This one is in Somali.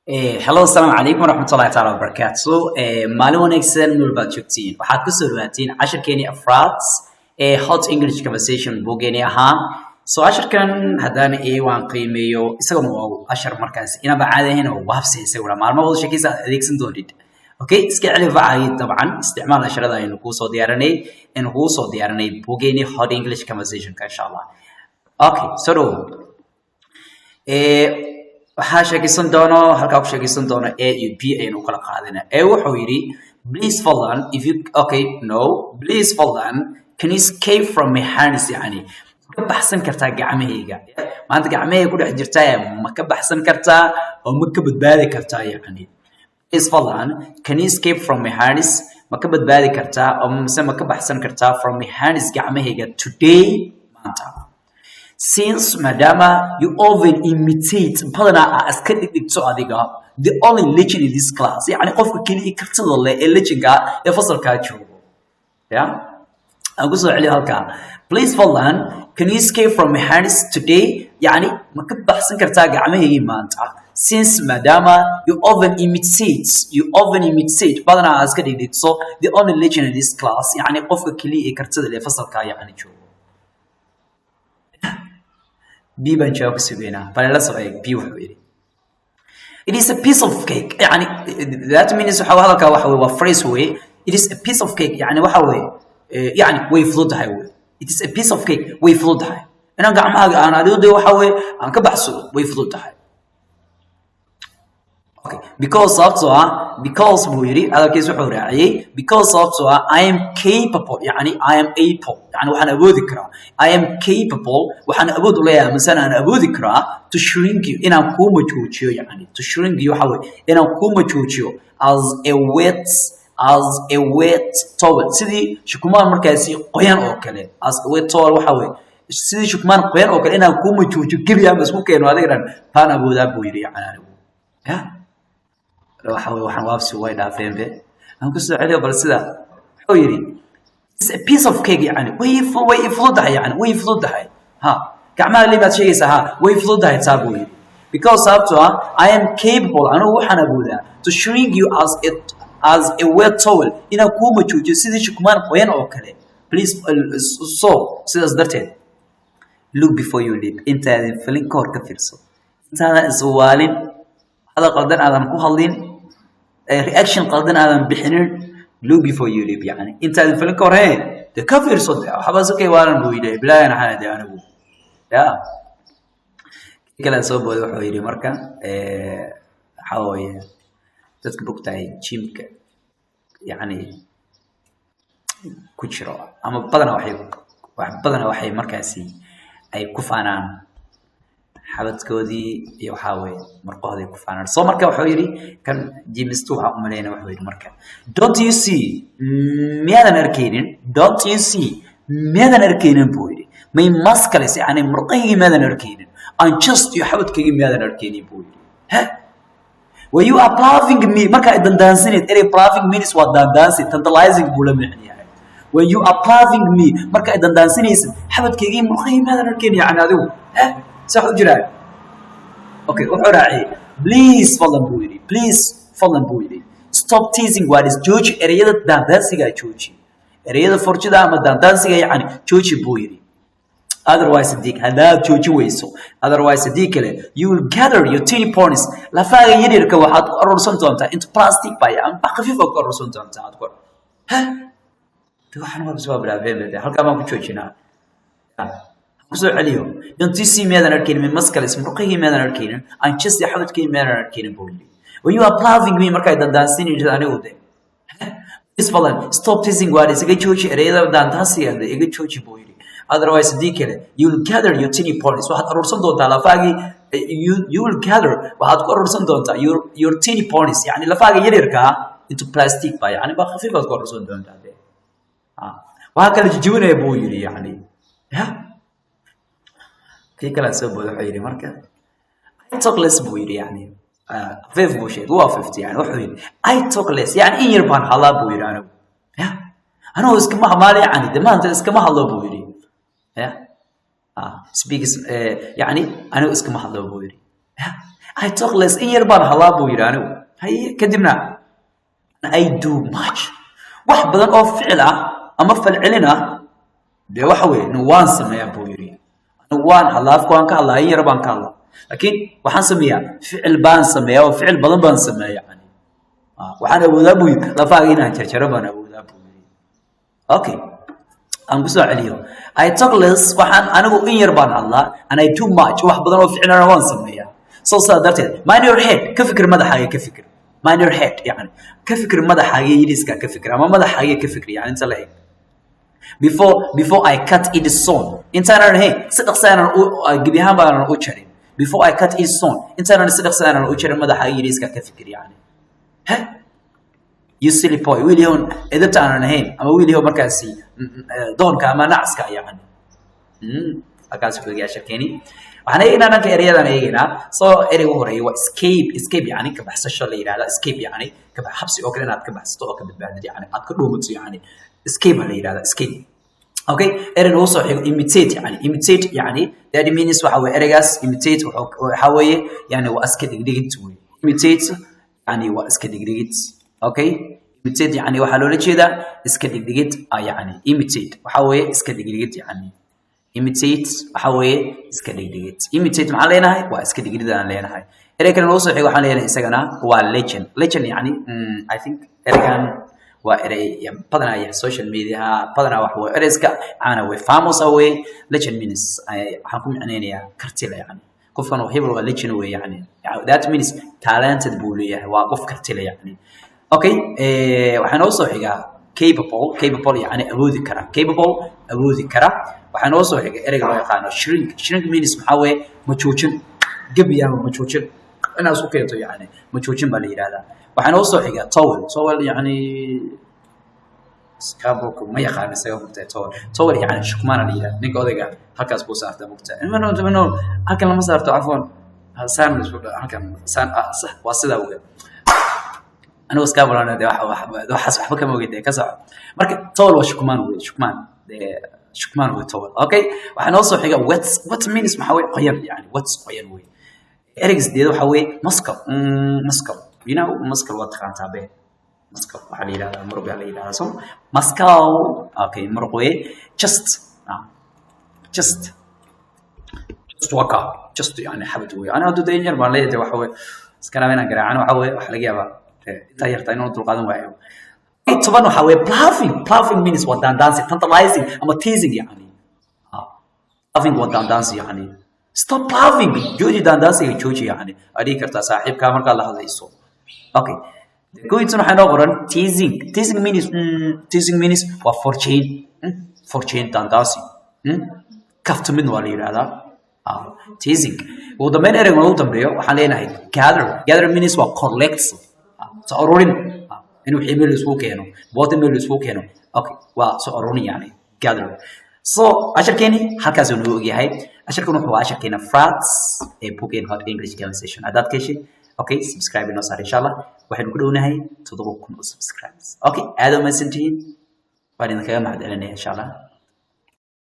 Hello, السلام عليكم ورحمة الله تعالى وبركاته. maalin wanaagsan meel baad joogtiin. Waxaad ku soo dhawaatiin casharkeeni afraad ee Hot English Conversation bogeeni ahaa. So casharkan haddaan waan qiimeeyo isaguna waa cashar markaas inaba caadi ahayn oo waabsi isaguna maalmo wada sheekaysa adeegsan doonid. Okay, iska celi facay dabcan isticmaal casharada aynu ku soo diyaarinay bogeeni Hot English Conversation ka insha Allah. Okay, so waxaa sheekaysan doono halkaa ku sheekaysan doono A iyo B aynu kala qaadana wuxuu yiri please fadlan if you please fadlan can you escape from my hands yani ka baxsan kartaa gacmahayga maanta gacmahayga ku dhex jirtaa ma ka baxsan kartaa oo ma ka badbaadi kartaa yani please fadlan can you escape from my hands ma ka badbaadi kartaa oo ma ka baxsan kartaa from my hands gacmahayga today maanta since madama you often imitate badana aska dhigto adiga the only legend in this class yani qofka kaliya kartida leh ee legendga ee fasalka joogo aan ku soo celi halka please fadlan can you escape from my hands today yani ma ka baxsan kartaa gacmahayga maanta since madama you often imitate badana aska dhigto the only legend in this class yani qofka kaliya kartida leh fasalka yani joogo B بنجاوب سوينا فلا صعيب B وحويري it is a piece of cake يعني that means هذا كواحد phrase way it is a piece of cake يعني وحوي يعني ويفضل هاي it is a piece of cake ويفضل هاي أنا قاعد أنا أريد وحوي أنا كبحثه ويفضل هاي okay because بويري هذا كيس وحوري because I am capable يعني I am able يعني وحنا أبو ذكرى I am capable وحنا أبو ذلها مثلا أنا أبو ذكرى to shrink you إن أكون مجهوشيو يعني to shrink you حوي إن أكون مجهوشيو as a wet towel سيدي شكمان مركزي قيان أوكله as a wet towel وحوي سيدي شكمان قيان أوكله إن أكون مجهوشيو كبير بس ممكن وهذا كان فأنا أبو ذا بويري يعني waxaa waxaan waabsi way dhaafeen be aan ku soo celiyo bal sida wuxuu yiri it's a piece of cake yani way fududahay ha gacmaha libaad sheegaysaa ha way fududahay taabo yiri because I am capable anu waxaan awoodaa to shrink you as a wet towel ina ku majuujiyo sidii shukmaan qoyan oo kale please so sidaas darteed look before you leap intaadan filin koor ka fiirso intaadan iswaalin هذا قدر آدم كهالين reaction قدر آدم بحنين look before you leap يعني أنت الفيلم كورهين ده كفير صدق حبازك يوارن بويله بلا أنا حنا ده أنا بو يا كلا صوب وده حويري مركا حوي تذكرك تاعي شيمك يعني كشرة أما بدنا وحي مركزي أي كفانان xabadkoodii iyo waxa weey marqooday ku faanaan soo marka wuxuu yiri kan jimistu waxa u maleeyay wuxuu yiri marka don't you see miyadan arkeenin buu yiri may maskales yani marqaygi miyadan arkeenin aan just iyo xabadkaygi miyadan arkeenin buu yiri ha were you approving me marka idan daansineed ere approving means what dancing tantalizing buu la micnaa when you approving me marka idan daansinaysid xabadkaygi marqaygi miyadan arkeenin yani adigu ha صح وجرا اوكي وحراعي please فضلا بويري stop teasing what is جوجي اريده داندانسيغا جوجي اريده فرجدا ama daandansiga yani jooji booyiri otherwise diik hada jooji weyso otherwise diikale you will gather your tiny ponies la faaga yarirka waxaad ku arursan doontaa into plastic bay aan khafiif ku arursan doontaa aad ku ha waxaan ma bisbaa bilaabay halka ma ku joojinaa soo celiyo intii si meedan arkeen min maskal ismu ruqaygi meedan arkeen aan just yaxadkii meedan arkeen booli when you are applying me markay dandaansinaysid anigu de isfalan stop teasing what is iga jooji ereyada dandaansiga iga jooji booli otherwise dikale you will gather your tiny ponies waxaad arursan doontaa lafaagi you will gather waxaad ku arursan doontaa your tiny ponies yani lafaaga yaryarka into plastic ba yani ba khafiif aad ku arursan doontaa de waxa kale jijibinay buu yiri yani كلا سبب وحيري مركا I talk less بويري يعني فيف بوشيت هو 50 يعني وحيري I talk less يعني إيه يربان حلا بويري أنا اسكما مالي يعني ده ما أنت اسكما حلا بويري speaks يعني أنا اسكما حلا بويري I talk less in yar baan hadlaa buu yidhi anigu haye kadibna I do much wax badan oo ficil ah ama falcelin ah dee waxa weeye waan sameeyaa buu yidhi waan hadlaa afka waan ka hadlaa in yar baan ka hadlaa laakiin waxaan sameeyaa ficil baan sameeyaa oo ficil badan baan sameeyaa yani waxaan awoodaa buu yidhi lafaaga inaan jarjaro baan awoodaa buu yidhi okay aan ku soo celiyo I talk less waxaan anigu in yar baan hadlaa and I do much wax badan oo ficilana waan sameeyaa so saa darteed mind your head ka fikir madaxaaga ka fikir mind your head yani ka fikir madaxaaga yiriska ka fikir ama madaxaaga ka fikir yani inta la eeg before I cut it soon intaanan ahayn si dhaqsaanan gebi ahaan baanan u jarin before I cut it soon intaanan si dhaqsaanan u jarin madaxaaga yiriska ka fikir yani ha you silly boy william edabta aanan ahayn ama william markaasi doonka ama nacska yani akaas ku yaasha keeni waxaan eegnaa dhanka erayadan eegnaa soo ereyga ugu horeeya waa escape yani ka baxsasho la yiraahdo escape yani ka xabsi oo kale inaad ka baxsato oo ka badbaadid yani aad ka dhuumato yani escape la yiraahdo escape okay ereyga ugu soo xigo imitate yani that means waxa weeye ereygaas imitate waxa weeye yani waa iska dhigdhigid weeye imitate yani waa iska dhigdhigid okay imitate yani waxa loola jeedaa iska dhigdhigid yani imitate waxa weeye iska dhigdhigid yani imitate waxa weeye iska dhigdhigid imitate maxaa leenahay waa iska dhigdhigid aan leenahay ereyga kale oo soo xigo waxaan leenahay isagana waa legend yani I think ereygan waa erey badanaa yahay social media badanaa wax weeye ereyska caana way famous away legend means waxaan ku macnaynayaa karti la yani qofkan oo hebel waa legend weeye yani that means talented buu leeyahay waa qof karti la yani okay waxaan oo soo xigaa capable yani awoodi kara waxaan oo soo xigay ereyga loo yaqaan shrink means maxaa weeye majuujin gabiyaha majuujin inaad isku keento yani majuujin baa la yiraahdaa waxaan oo soo xigay towel yani scaboko ma yaqaan isaga mugtay towel yani shukmaan la yiraahdaa ninka odayga halkaas buu saartaa mugtay inuu halkan lama saarto afwan saan halkan saan waa sida uga anuu scabolo ana waxaas waxba kama ogeyday ka soo marka towel waa shukmaan way towel okay waxaan oo soo xiga what means maxaa weeye qoyan yani qoyan weeye ereygiisdeeda waxa weeye maskal you know maskal waa taqaantaa be maskal waxaa la yidhahdaa muruq yaa la yidhahdaa so maskal okay muruq weeye just waka just yani xabad weeye ana hadda dayn yar baan leeyahay waxa weeye iskana inaan garaacano waxa weeye waxa laga yaabaa inta yarta inuu dulqaadan waayo toban waxa weeye bluffing means waa dancing tantalizing ama teasing yani bluffing waa dancing yani stop bluffing jooji dancing jooji yani adii kartaa saaxiibka marka la hadlayso okay go'intan waxa noo qoran teasing means waa fortune dancing kaftamid waa la yiraahdaa teasing ugu dambeyn ereyga ugu dambeeyo waxaan leenahay gather means waa collect soo ururin inuu xiimil isku keeno boota meel isku keeno okay waa soo ururin yani gather so asharkeeni halkaas uu noo yahay asharkan wuxuu asharkeena frats ee Booking Hot English Conversation adaad ka heshay okay subscribe inoo saar inshallah waxaan ku dhownahay 7,000 subscribers okay aad u mahadsantihiin waan idin kaga mahadcelinaya inshallah